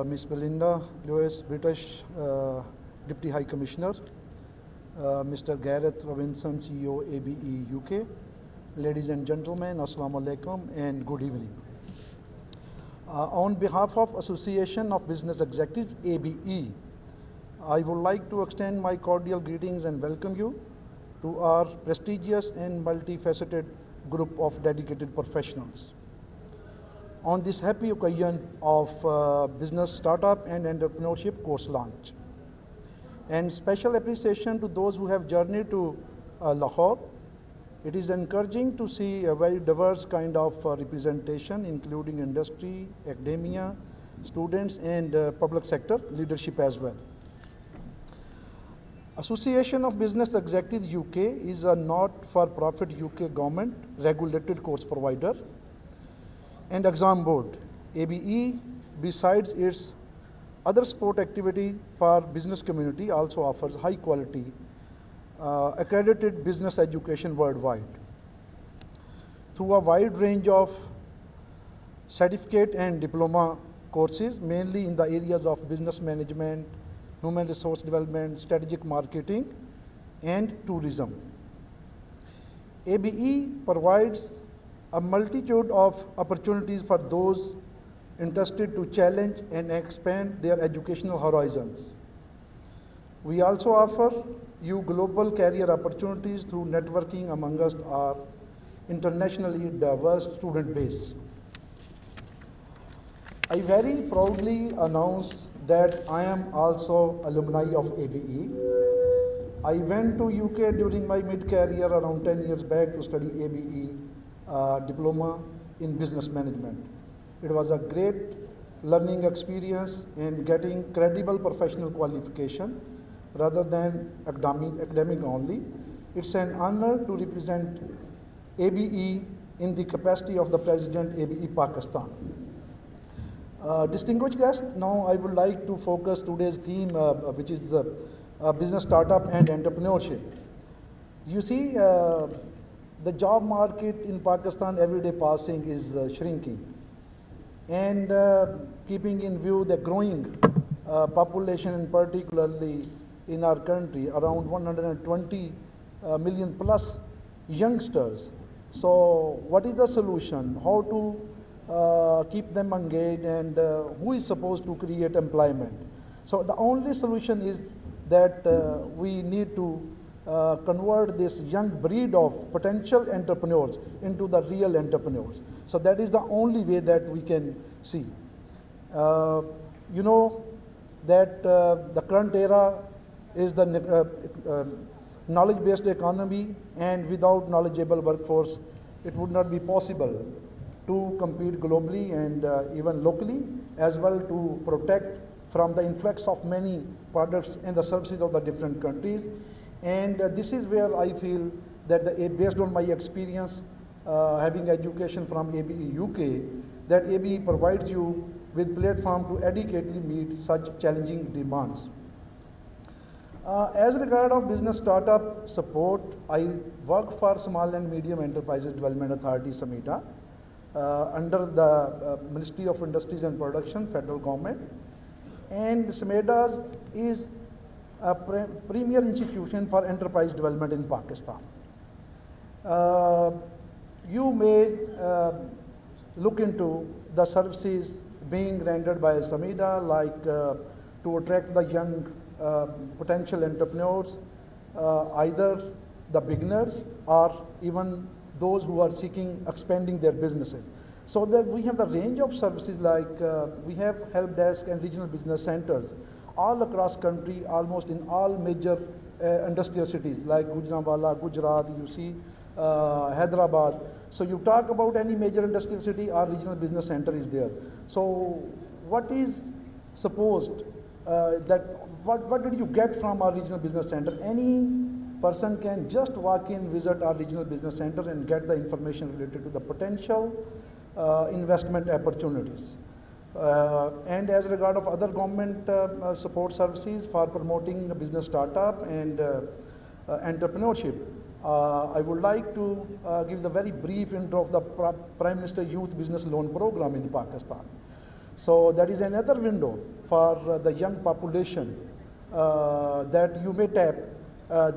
Ms. Belinda Lewis, British Deputy High Commissioner, Mr. Gareth Robinson, CEO, ABE UK. Ladies and gentlemen, Assalamu alaikum and good evening. On behalf of Association of Business Executives, ABE, I would like to extend my cordial greetings and welcome you to our prestigious and multifaceted group of dedicated professionals. On this happy occasion of Business Startup and Entrepreneurship course launch. And special appreciation to those who have journeyed to Lahore. It is encouraging to see a very diverse kind of representation, including industry, academia, students, and public sector leadership as well. Association of Business Executives UK is a not-for-profit UK government regulated course provider and exam board. ABE, besides its other sport activity for business community, also offers high quality accredited business education worldwide through a wide range of certificate and diploma courses, mainly in the areas of business management, human resource development, strategic marketing, and tourism. ABE provides a multitude of opportunities for those interested to challenge and expand their educational horizons. We also offer you global career opportunities through networking amongst our internationally diverse student base. I very proudly announce that I am also alumni of ABE. I went to UK during my mid-career around 10 years back to study ABE diploma in business management. It was a great learning experience in getting credible professional qualification rather than academic only. It's an honor to represent ABE in the capacity of the President ABE Pakistan. Distinguished guests, now I would like to focus today's theme, which is business startup and entrepreneurship. You see, the job market in Pakistan every day passing is shrinking. And keeping in view the growing population, and particularly in our country, around 120 million plus youngsters. So what is the solution? How to keep them engaged, and who is supposed to create employment? So the only solution is that we need to convert this young breed of potential entrepreneurs into the real entrepreneurs. So that is the only way that we can see. You know that the current era is the knowledge-based economy, and without knowledgeable workforce, it would not be possible to compete globally and even locally, as well to protect from the influx of many products and the services of the different countries. And this is where I feel that based on my experience having education from ABE UK, that ABE provides you with platform to adequately meet such challenging demands. As regard of business startup support, I work for Small and Medium Enterprises Development Authority, SMETA, under the Ministry of Industries and Production, federal government. And SMETA is a premier institution for enterprise development in Pakistan. You may look into the services being rendered by SMETA, like to attract the young potential entrepreneurs, either the beginners or even those who are seeking expanding their businesses. So that we have the range of services, like we have help desk and regional business centers all across country, almost in all major industrial cities like Gujranwala, Gujarat, you see Hyderabad. So you talk about any major industrial city, our regional business center is there. So what is supposed what did you get from our regional business center? Any person can just walk in, visit our regional business center and get the information related to the potential investment opportunities. And as regard of other government support services for promoting the business startup and entrepreneurship, I would like to give the very brief intro of the Prime Minister Youth Business Loan Program in Pakistan. So that is another window for the young population that you may tap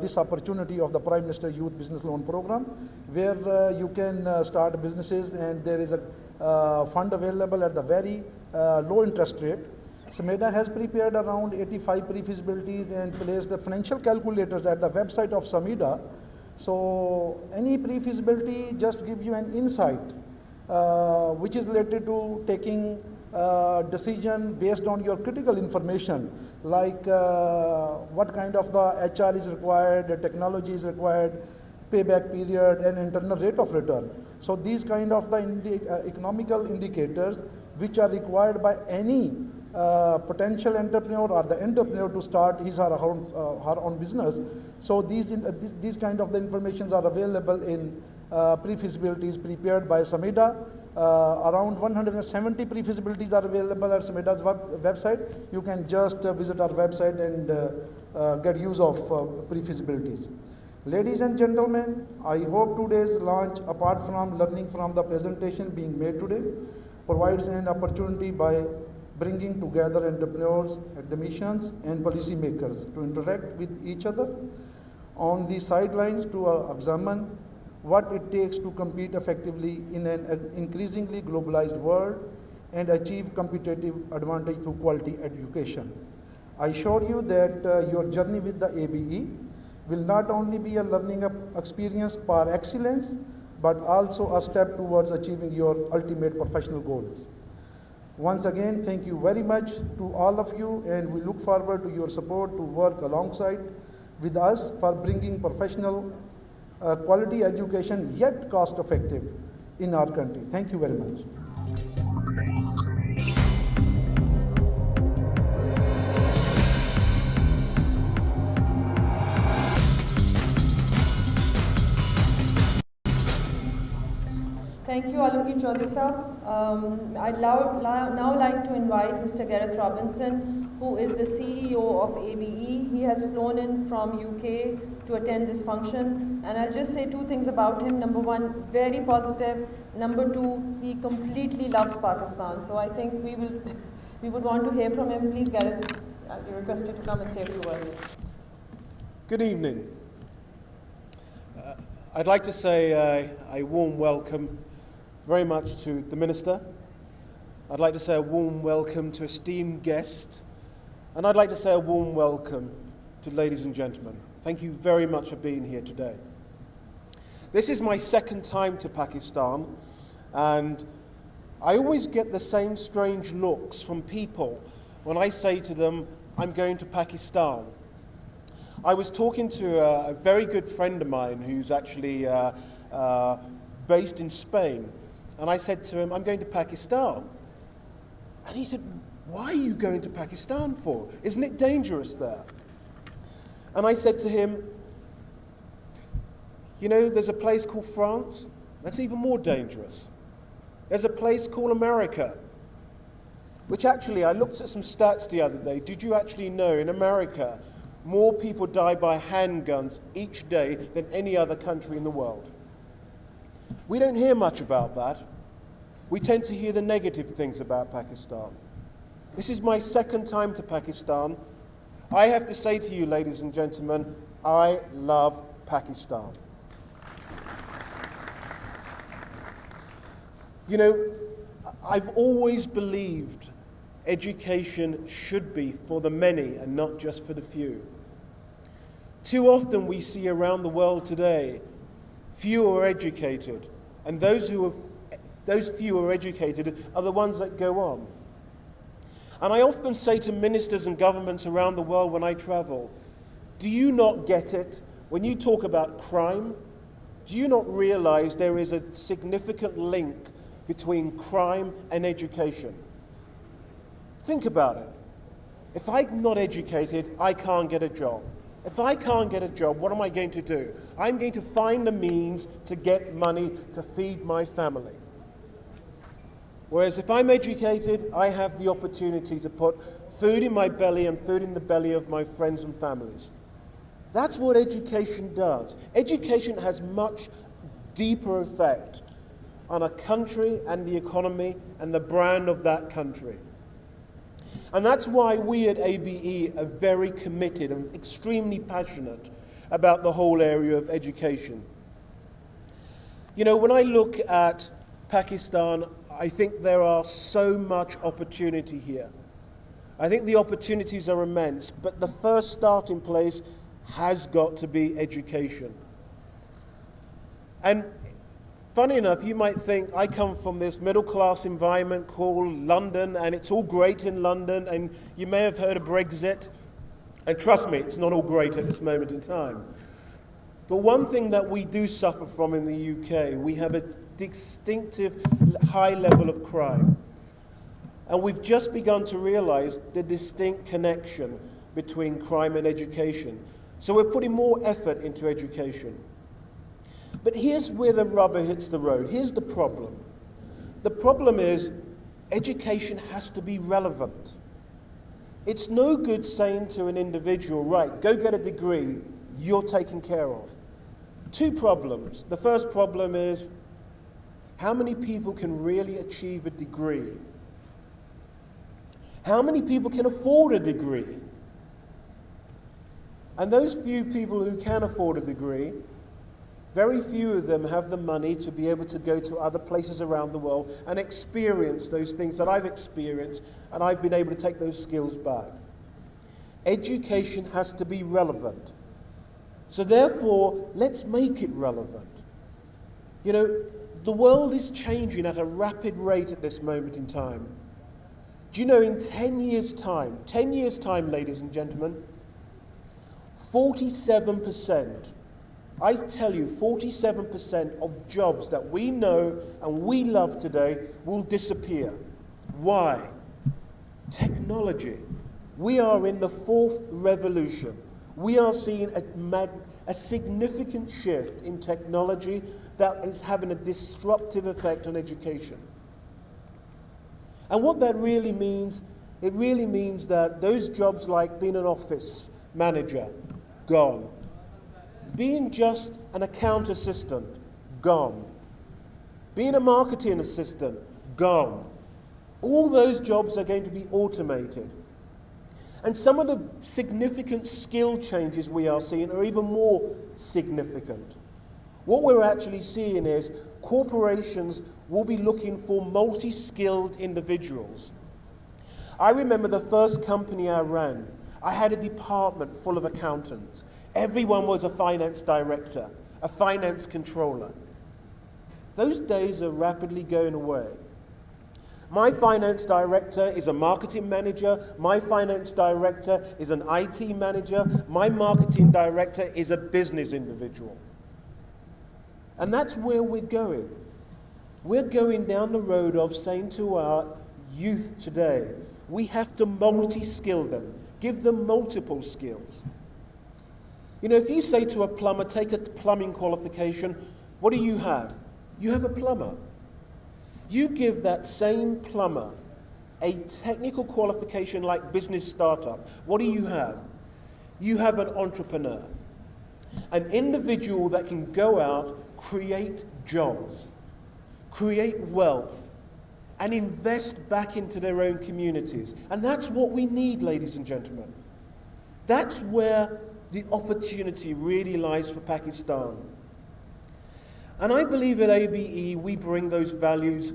this opportunity of the Prime Minister Youth Business Loan Program, where you can start businesses, and there is a fund available at the very low interest rate. SMEDA has prepared around 85 pre-feasibilities and placed the financial calculators at the website of SMEDA. So any pre-feasibility just give you an insight which is related to taking decision based on your critical information, like what kind of the HR is required, the technology is required, payback period, and internal rate of return. So these kind of the economical indicators which are required by any potential entrepreneur or the entrepreneur to start his or her own business. So these kind of the informations are available in pre-feasibilities prepared by SMEDA. Around 170 pre-feasibilities are available at SMEDA's website. You can just visit our website and get use of pre-feasibilities. Ladies and gentlemen, I hope today's launch, apart from learning from the presentation being made today, provides an opportunity by bringing together entrepreneurs, academicians, and policymakers to interact with each other on the sidelines to examine what it takes to compete effectively in an increasingly globalized world and achieve competitive advantage through quality education. I assure you that your journey with the ABE will not only be a learning experience par excellence, but also a step towards achieving your ultimate professional goals. Once again, thank you very much to all of you, and we look forward to your support to work alongside with us for bringing professional quality education yet cost effective in our country. Thank you very much. Thank you, Alamgir Chaudhary Sahab. I'd now like to invite Mr. Gareth Robinson, who is the CEO of ABE. He has flown in from UK to attend this function. And I'll just say two things about him. Number one, very positive. Number two, he completely loves Pakistan. So I think we would want to hear from him. Please, Gareth, you're requested to come and say a few words. Good evening. I'd like to say a warm welcome very much to the Minister. I'd like to say a warm welcome to esteemed guests. And I'd like to say a warm welcome to ladies and gentlemen. Thank you very much for being here today. This is my second time to Pakistan, and I always get the same strange looks from people when I say to them, I'm going to Pakistan. I was talking to a very good friend of mine who's actually based in Spain, and I said to him, I'm going to Pakistan. And he said, why are you going to Pakistan for? Isn't it dangerous there? And I said to him, you know, there's a place called France, that's even more dangerous. There's a place called America, which actually, I looked at some stats the other day. Did you actually know in America, more people die by handguns each day than any other country in the world? We don't hear much about that. We tend to hear the negative things about Pakistan. This is my second time to Pakistan. I have to say to you, ladies and gentlemen, I love Pakistan. You know, I've always believed education should be for the many and not just for the few. Too often we see around the world today, few are educated, and those few are educated are the ones that go on. And I often say to ministers and governments around the world when I travel, do you not get it? When you talk about crime, do you not realize there is a significant link between crime and education? Think about it. If I'm not educated, I can't get a job. If I can't get a job, what am I going to do? I'm going to find the means to get money to feed my family. Whereas if I'm educated, I have the opportunity to put food in my belly and food in the belly of my friends and families. That's what education does. Education has much deeper effect on a country and the economy and the brand of that country. And that's why we at ABE are very committed and extremely passionate about the whole area of education. You know, when I look at Pakistan, I think there are so much opportunity here. I think the opportunities are immense, but the first starting place has got to be education. And funny enough, you might think I come from this middle-class environment called London, and it's all great in London, and you may have heard of Brexit, and trust me, it's not all great at this moment in time. But one thing that we do suffer from in the UK, we have a distinctive high level of crime. And we've just begun to realize the distinct connection between crime and education. So we're putting more effort into education. But here's where the rubber hits the road. Here's the problem. The problem is education has to be relevant. It's no good saying to an individual, right, go get a degree, you're taken care of. Two problems. The first problem is how many people can really achieve a degree? How many people can afford a degree? And those few people who can afford a degree, very few of them have the money to be able to go to other places around the world and experience those things that I've experienced, and I've been able to take those skills back. Education has to be relevant. So therefore, let's make it relevant. You know, the world is changing at a rapid rate at this moment in time. Do you know in 10 years' time, ladies and gentlemen, 47%, I tell you, 47% of jobs that we know and we love today will disappear. Why? Technology. We are in the fourth revolution. We are seeing a significant shift in technology that is having a disruptive effect on education. And what that really means, it really means that those jobs like being an office manager, gone. Being just an account assistant, gone. Being a marketing assistant, gone. All those jobs are going to be automated. And some of the significant skill changes we are seeing are even more significant. What we're actually seeing is corporations will be looking for multi-skilled individuals. I remember the first company I ran, I had a department full of accountants. Everyone was a finance director, a finance controller. Those days are rapidly going away. My finance director is a marketing manager. My finance director is an IT manager. My marketing director is a business individual. And that's where we're going. We're going down the road of saying to our youth today, we have to multi-skill them, give them multiple skills. You know, if you say to a plumber, take a plumbing qualification, what do you have? You have a plumber. You give that same plumber a technical qualification like business startup, what do you have? You have an entrepreneur, an individual that can go out, create jobs, create wealth, and invest back into their own communities. And that's what we need, ladies and gentlemen. That's where the opportunity really lies for Pakistan. And I believe at ABE we bring those values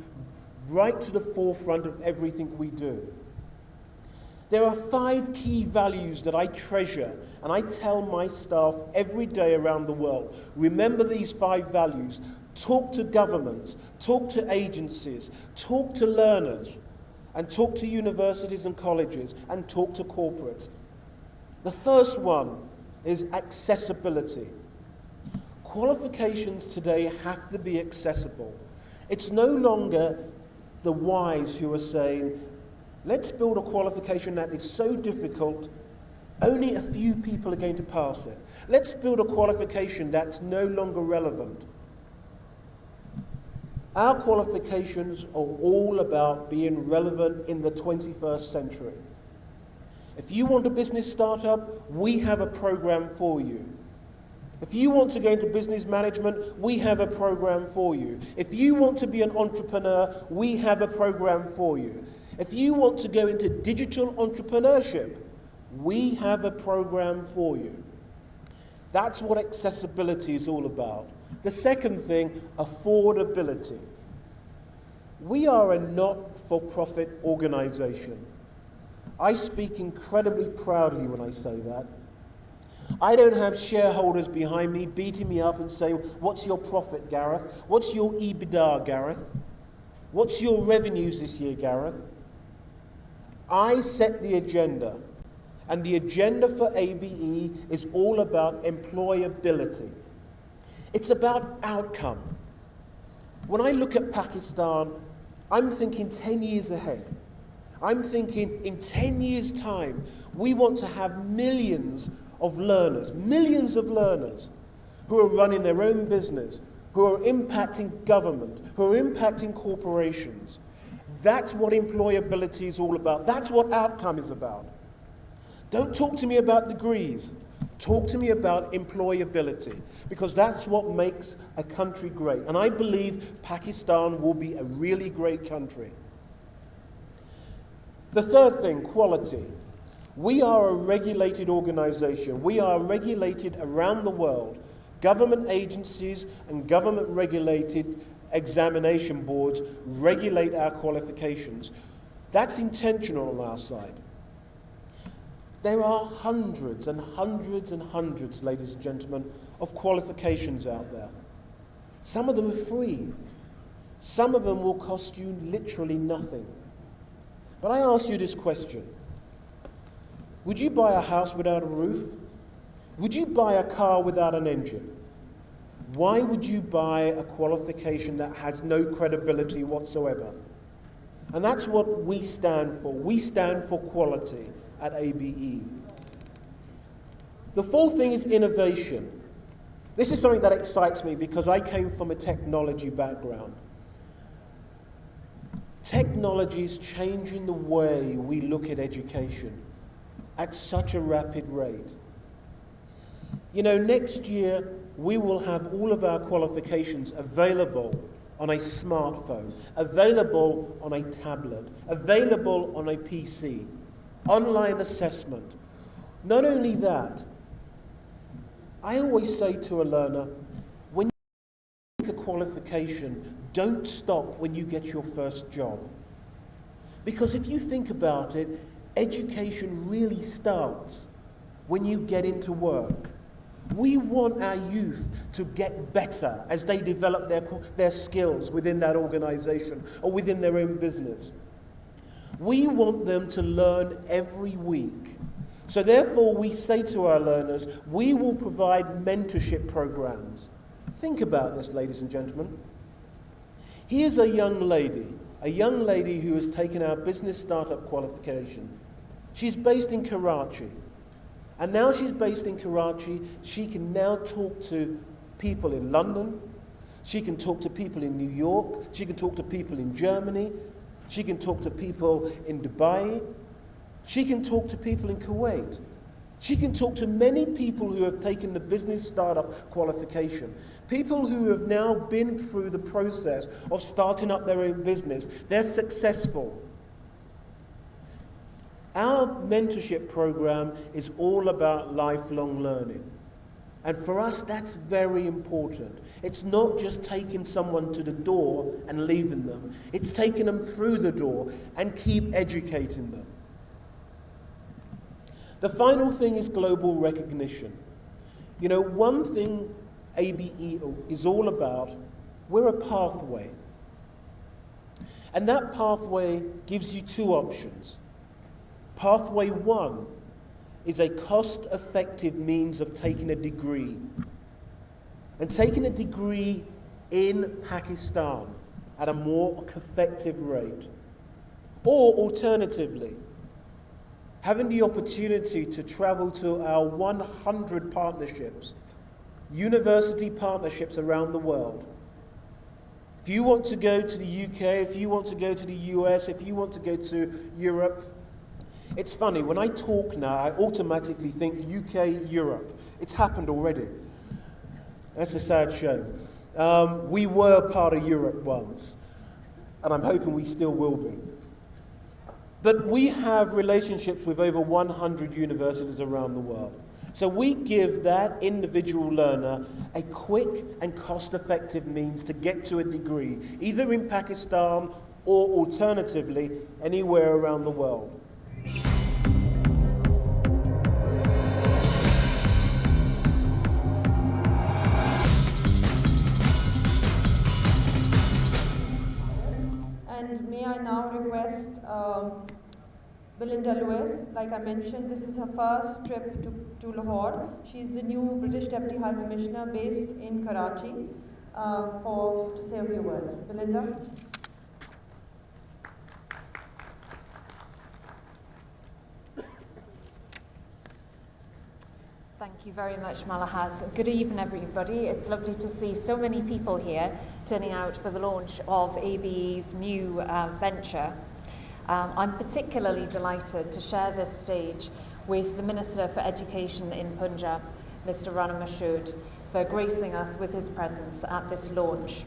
right to the forefront of everything we do. There are 5 key values that I treasure, and I tell my staff every day around the world, remember these 5 values. Talk to governments, talk to agencies, talk to learners, and talk to universities and colleges, and talk to corporates. The first one is accessibility. Qualifications today have to be accessible. It's no longer the wise who are saying, let's build a qualification that is so difficult, only a few people are going to pass it. Let's build a qualification that's no longer relevant. Our qualifications are all about being relevant in the 21st century. If you want a business startup, we have a program for you. If you want to go into business management, we have a program for you. If you want to be an entrepreneur, we have a program for you. If you want to go into digital entrepreneurship, we have a program for you. That's what accessibility is all about. The second thing, affordability. We are a not-for-profit organization. I speak incredibly proudly when I say that. I don't have shareholders behind me beating me up and saying, what's your profit, Gareth? What's your EBITDA, Gareth? What's your revenues this year, Gareth? I set the agenda. And the agenda for ABE is all about employability. It's about outcome. When I look at Pakistan, I'm thinking 10 years ahead. I'm thinking in 10 years' time, we want to have millions of learners who are running their own business, who are impacting government, who are impacting corporations. That's what employability is all about. That's what outcome is about. Don't talk to me about degrees. Talk to me about employability, because that's what makes a country great. And I believe Pakistan will be a really great country. The third thing, quality. We are a regulated organization. We are regulated around the world. Government agencies and government-regulated examination boards regulate our qualifications. That's intentional on our side. There are hundreds and hundreds and hundreds, ladies and gentlemen, of qualifications out there. Some of them are free. Some of them will cost you literally nothing. But I ask you this question. Would you buy a house without a roof? Would you buy a car without an engine? Why would you buy a qualification that has no credibility whatsoever? And that's what we stand for. We stand for quality at ABE. The fourth thing is innovation. This is something that excites me because I came from a technology background. Technology is changing the way we look at education at such a rapid rate. You know, next year we will have all of our qualifications available on a smartphone, available on a tablet, available on a PC, online assessment. Not only that, I always say to a learner, when you make a qualification, don't stop when you get your first job. Because if you think about it, education really starts when you get into work. We want our youth to get better as they develop their skills within that organization or within their own business. We want them to learn every week. So therefore we say to our learners, we will provide mentorship programs. Think about this, ladies and gentlemen. Here's a young lady who has taken our business startup qualification. She's based in Karachi. And now she's based in Karachi, she can now talk to people in London, she can talk to people in New York, she can talk to people in Germany, she can talk to people in Dubai, she can talk to people in Kuwait. She can talk to many people who have taken the business startup qualification, people who have now been through the process of starting up their own business. They're successful. Our mentorship program is all about lifelong learning. And for us, that's very important. It's not just taking someone to the door and leaving them. It's taking them through the door and keep educating them. The final thing is global recognition. You know, one thing ABE is all about, we're a pathway. And that pathway gives you two options. Pathway one is a cost-effective means of taking a degree. And taking a degree in Pakistan at a more effective rate. Or alternatively, having the opportunity to travel to our 100 partnerships, university partnerships around the world. If you want to go to the UK, if you want to go to the US, if you want to go to Europe, it's funny, when I talk now, I automatically think UK, Europe. It's happened already. That's a sad shame. We were part of Europe once, and I'm hoping we still will be. But we have relationships with over 100 universities around the world. So we give that individual learner a quick and cost-effective means to get to a degree, either in Pakistan or alternatively anywhere around the world. And may I now request Belinda Lewis. Like I mentioned, this is her first trip to Lahore. She's the new British Deputy High Commissioner based in Karachi to say a few words. Belinda? Thank you very much, Malahat. Good evening, everybody. It's lovely to see so many people here turning out for the launch of ABE's new venture. I'm particularly delighted to share this stage with the Minister for Education in Punjab, Mr. Rana Mashood, for gracing us with his presence at this launch.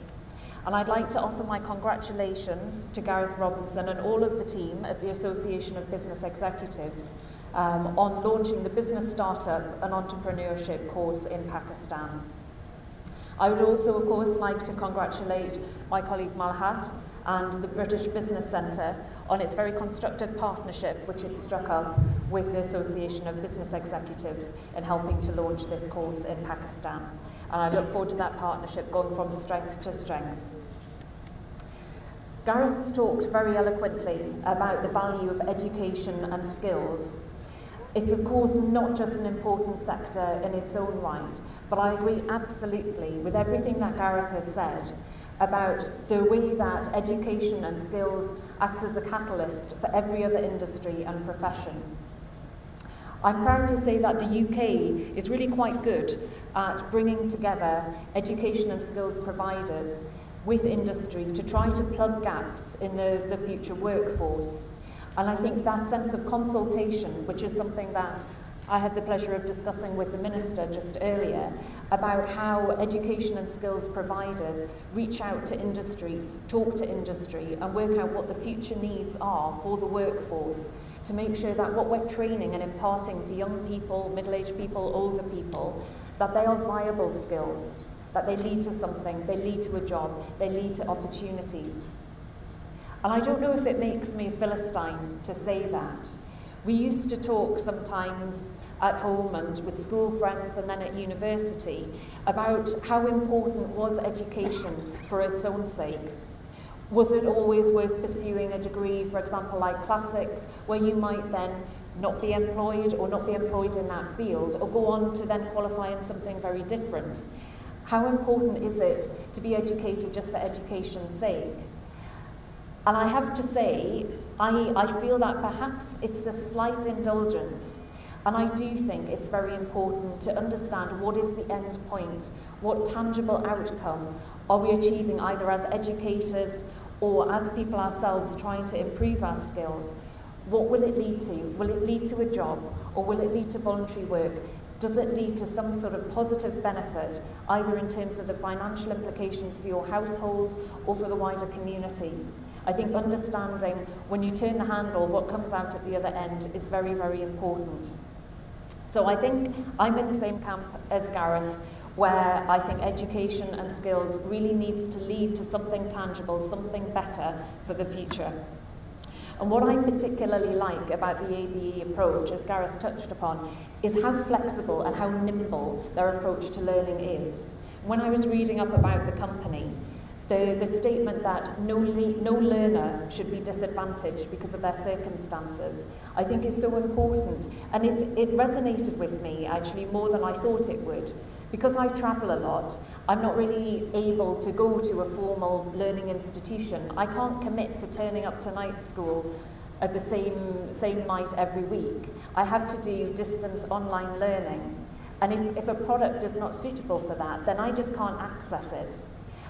And I'd like to offer my congratulations to Gareth Robinson and all of the team at the Association of Business Executives on launching the Business Startup and Entrepreneurship course in Pakistan. I would also, of course, like to congratulate my colleague Malhat and the British Business Centre on its very constructive partnership which it struck up with the Association of Business Executives in helping to launch this course in Pakistan. And I look forward to that partnership going from strength to strength. Gareth's talked very eloquently about the value of education and skills. It's of course not just an important sector in its own right, but I agree absolutely with everything that Gareth has said about the way that education and skills acts as a catalyst for every other industry and profession. I'm proud to say that the UK is really quite good at bringing together education and skills providers with industry to try to plug gaps in the future workforce. And I think that sense of consultation, which is something that I had the pleasure of discussing with the Minister just earlier, about how education and skills providers reach out to industry, talk to industry, and work out what the future needs are for the workforce to make sure that what we're training and imparting to young people, middle-aged people, older people, that they are viable skills, that they lead to something, they lead to a job, they lead to opportunities. And I don't know if it makes me a Philistine to say that. We used to talk sometimes at home and with school friends and then at university about how important was education for its own sake. Was it always worth pursuing a degree, for example, like classics, where you might then not be employed or not be employed in that field, or go on to then qualify in something very different? How important is it to be educated just for education's sake? And I have to say, I feel that perhaps it's a slight indulgence. And I do think it's very important to understand what is the end point, what tangible outcome are we achieving either as educators or as people ourselves trying to improve our skills. What will it lead to? Will it lead to a job, or will it lead to voluntary work? Does it lead to some sort of positive benefit, either in terms of the financial implications for your household or for the wider community? I think understanding when you turn the handle what comes out at the other end is very, very important. So I think I'm in the same camp as Gareth, where I think education and skills really needs to lead to something tangible, something better for the future. And what I particularly like about the ABE approach, as Gareth touched upon, is how flexible and how nimble their approach to learning is. When I was reading up about the company, the statement that no learner should be disadvantaged because of their circumstances, I think is so important. And it resonated with me, actually, more than I thought it would. Because I travel a lot, I'm not really able to go to a formal learning institution. I can't commit to turning up to night school at the same night every week. I have to do distance online learning. And if a product is not suitable for that, then I just can't access it.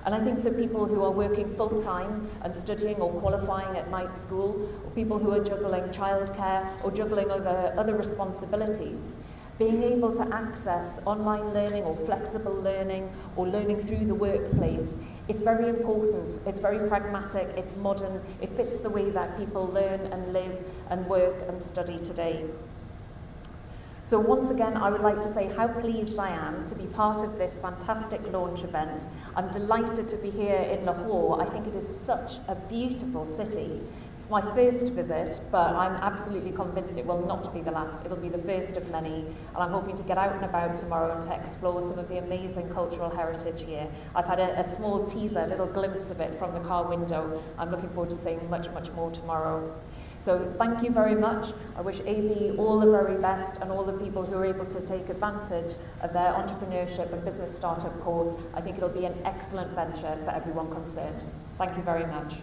And I think for people who are working full-time and studying or qualifying at night school, or people who are juggling childcare or juggling other responsibilities, being able to access online learning or flexible learning or learning through the workplace, it's very important, it's very pragmatic, it's modern, it fits the way that people learn and live and work and study today. So once again, I would like to say how pleased I am to be part of this fantastic launch event. I'm delighted to be here in Lahore. I think it is such a beautiful city. It's my first visit, but I'm absolutely convinced it will not be the last. It'll be the first of many, and I'm hoping to get out and about tomorrow and to explore some of the amazing cultural heritage here. I've had a small teaser, a little glimpse of it from the car window. I'm looking forward to seeing much, much more tomorrow. So thank you very much. I wish AB all the very best, and all the people who are able to take advantage of their entrepreneurship and business startup course. I think it'll be an excellent venture for everyone concerned. Thank you very much.